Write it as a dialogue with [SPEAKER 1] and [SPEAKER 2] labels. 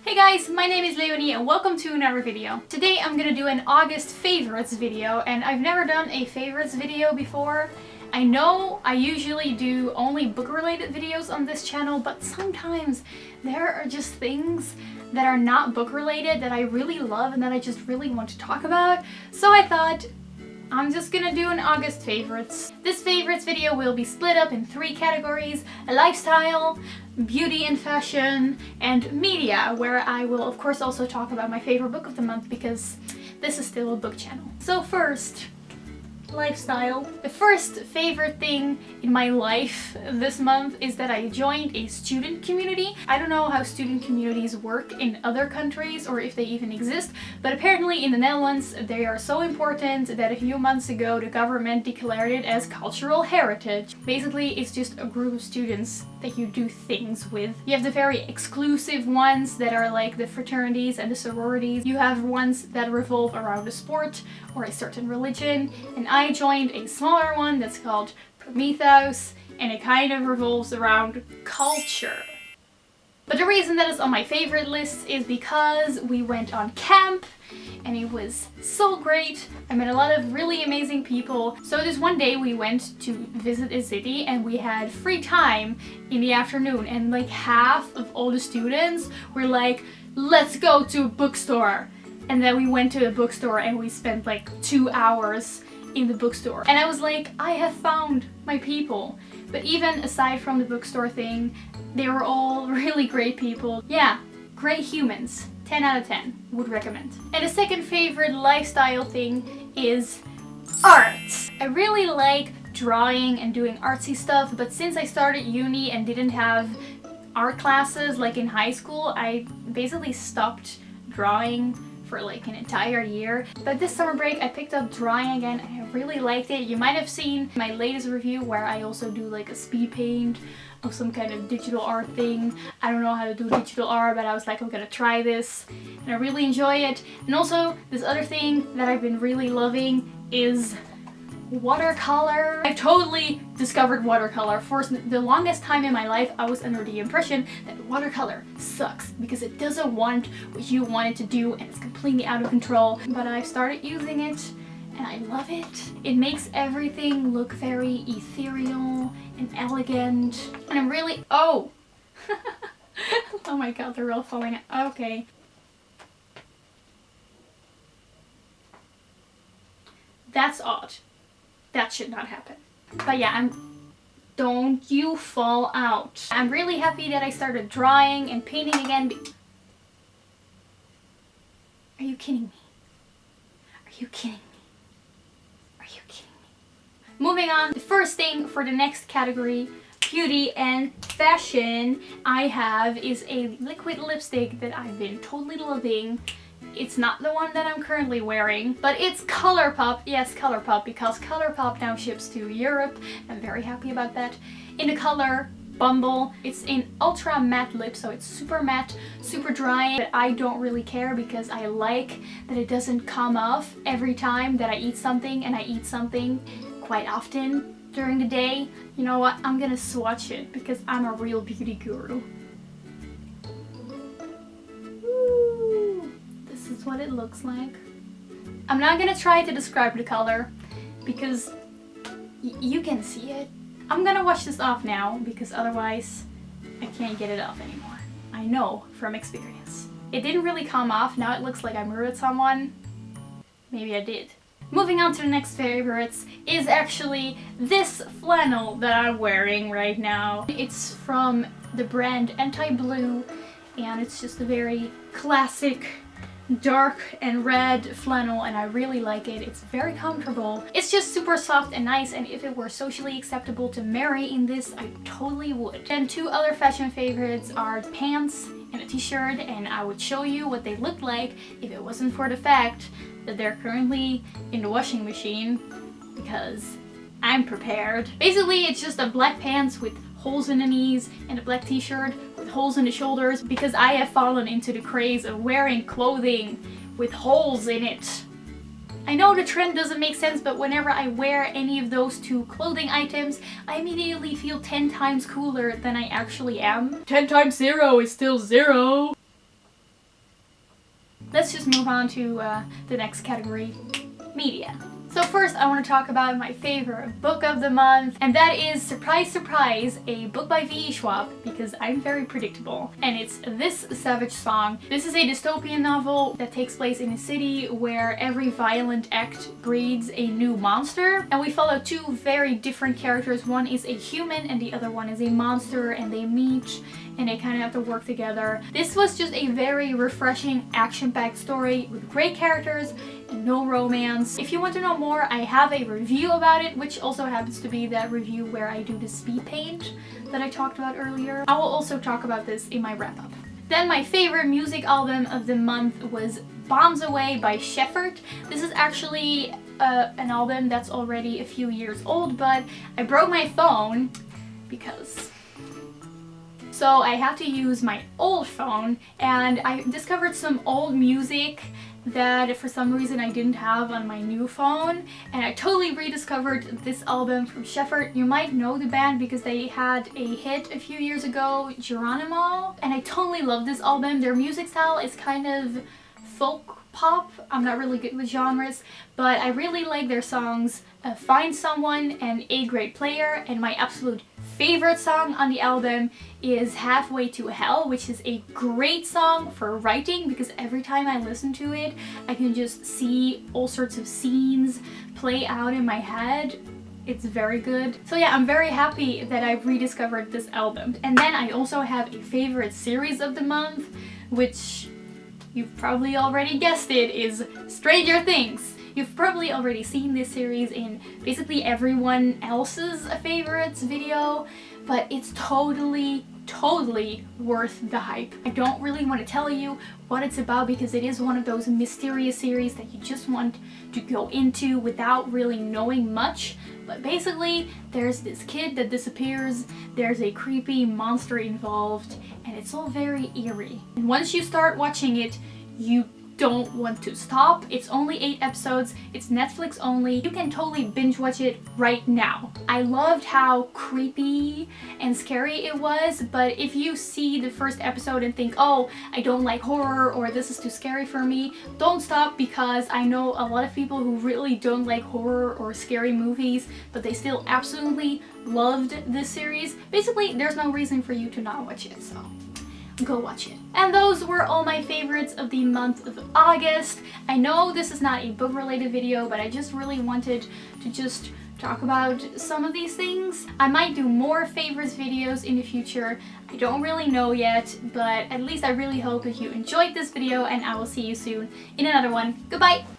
[SPEAKER 1] Hey guys, my name is Leonie and welcome to another video. Today I'm gonna do an August favorites video, and I've never done a favorites video before. I know I usually do only book related videos on this channel, but sometimes there are just things that are not book related that I really love and that I just really want to talk about. So I thought I'm just gonna do an August favorites. This favorites video will be split up in 3 categories: lifestyle, beauty and fashion, and media, where I will of course also talk about my favorite book of the month because this is still a book channel. So first, lifestyle. The first favorite thing in my life this month is that I joined a student community. I don't know how student communities work in other countries or if they even exist, but apparently in the Netherlands they are so important that a few months ago the government declared it as cultural heritage. Basically it's just a group of students that you do things with. You have the very exclusive ones that are like the fraternities and the sororities. You have ones that revolve around a sport or a certain religion, and I joined a smaller one that's called Prometheus, and it kind of revolves around culture. But the reason that it's on my favorite list is because we went on camp and it was so great. I met a lot of really amazing people. So this one day we went to visit a city and we had free time in the afternoon, and like half of all the students were like, let's go to a bookstore. And then we went to a bookstore and we spent like 2 hours in the bookstore. And I was like, I have found my people. But even aside from the bookstore thing, they were all really great people. Yeah, great humans. 10 out of 10. Would recommend. And the second favorite lifestyle thing is art. I really like drawing and doing artsy stuff, but since I started uni and didn't have art classes like in high school, I basically stopped drawing for like an entire year. But this summer break I picked up drawing again and I really liked it. You might have seen my latest review where I also do like a speed paint of some kind of digital art thing. I don't know how to do digital art, but I was like, I'm gonna try this and I really enjoy it. And also this other thing that I've been really loving is watercolor. I've totally discovered watercolor. For the longest time in my life I was under the impression that watercolor sucks because it doesn't want what you want it to do and it's completely out of control. But I've started using it and I love it. It makes everything look very ethereal and elegant, and I'm really— oh! Oh my god, they're all falling out. Okay. That's odd. That should not happen. But yeah, don't you fall out. I'm really happy that I started drawing and painting again. Are you kidding me? Are you kidding me? Are you kidding me? Moving on, the first thing for the next category, beauty and fashion, I have is a liquid lipstick that I've been totally loving. It's not the one that I'm currently wearing, but it's ColourPop. Yes, ColourPop, because ColourPop now ships to Europe. I'm very happy about that. In the color Bumble. It's in ultra matte lip, so it's super matte, super dry, but I don't really care because I like that it doesn't come off every time that I eat something, and I eat something quite often during the day. You know what? I'm gonna swatch it because I'm a real beauty guru. This is what it looks like. I'm not gonna try to describe the color because you can see it. I'm gonna wash this off now because otherwise I can't get it off anymore. I know from experience. It didn't really come off. Now it looks like I murdered someone. Maybe I did. Moving on to the next favorites is actually this flannel that I'm wearing right now. It's from the brand Anti-Blue, and it's just a very classic dark and red flannel, and I really like it. It's very comfortable. It's just super soft and nice, and if it were socially acceptable to marry in this, I totally would. And 2 other fashion favorites are the pants and a t-shirt, and I would show you what they look like if it wasn't for the fact that they're currently in the washing machine, because I'm prepared. Basically it's just a black pants with holes in the knees and a black t-shirt with holes in the shoulders because I have fallen into the craze of wearing clothing with holes in it. I know the trend doesn't make sense, but whenever I wear any of those 2 clothing items, I immediately feel 10 times cooler than I actually am. 10 times 0 is still 0. let's just move on to the next category, media. So first I want to talk about my favorite book of the month, and that is, surprise surprise, a book by V.E. Schwab, because I'm very predictable, and it's This Savage Song. This is a dystopian novel that takes place in a city where every violent act breeds a new monster, and we follow two very different characters. One is a human and the other one is a monster, and they meet and they kind of have to work together. This was just a very refreshing, action-packed story with great characters and no romance. If you want to know more, I have a review about it, which also happens to be that review where I do the speed paint that I talked about earlier. I will also talk about this in my wrap-up. Then my favorite music album of the month was Bombs Away by Shepherd. This is actually an album that's already a few years old, but I broke my phone because... So I had to use my old phone, and I discovered some old music that for some reason I didn't have on my new phone, and I totally rediscovered this album from Shepherd. You might know the band because they had a hit a few years ago, Geronimo, and I totally love this album. Their music style is kind of folk pop. I'm not really good with genres, but I really like their songs Find Someone and A Great Player, and my absolute favorite song on the album is Halfway to Hell, which is a great song for writing because every time I listen to it I can just see all sorts of scenes play out in my head. It's very good. So yeah, I'm very happy that I've rediscovered this album. And then I also have a favorite series of the month, which you've probably already guessed it, is Stranger Things. You've probably already seen this series in basically everyone else's favorites video, but it's totally worth the hype. I don't really want to tell you what it's about because it is one of those mysterious series that you just want to go into without really knowing much. But basically, there's this kid that disappears, there's a creepy monster involved, and it's all very eerie. And once you start watching it, you don't want to stop. It's only 8 episodes, it's Netflix only. You can totally binge watch it right now. I loved how creepy and scary it was, but if you see the first episode and think, oh, I don't like horror or this is too scary for me, don't stop, because I know a lot of people who really don't like horror or scary movies, but they still absolutely loved this series. Basically, there's no reason for you to not watch it, so go watch it. And those were all my favorites of the month of August. I know this is not a book related video, but I just really wanted to just talk about some of these things. I might do more favorites videos in the future. I don't really know yet, but at least I really hope that you enjoyed this video, and I will see you soon in another one. Goodbye!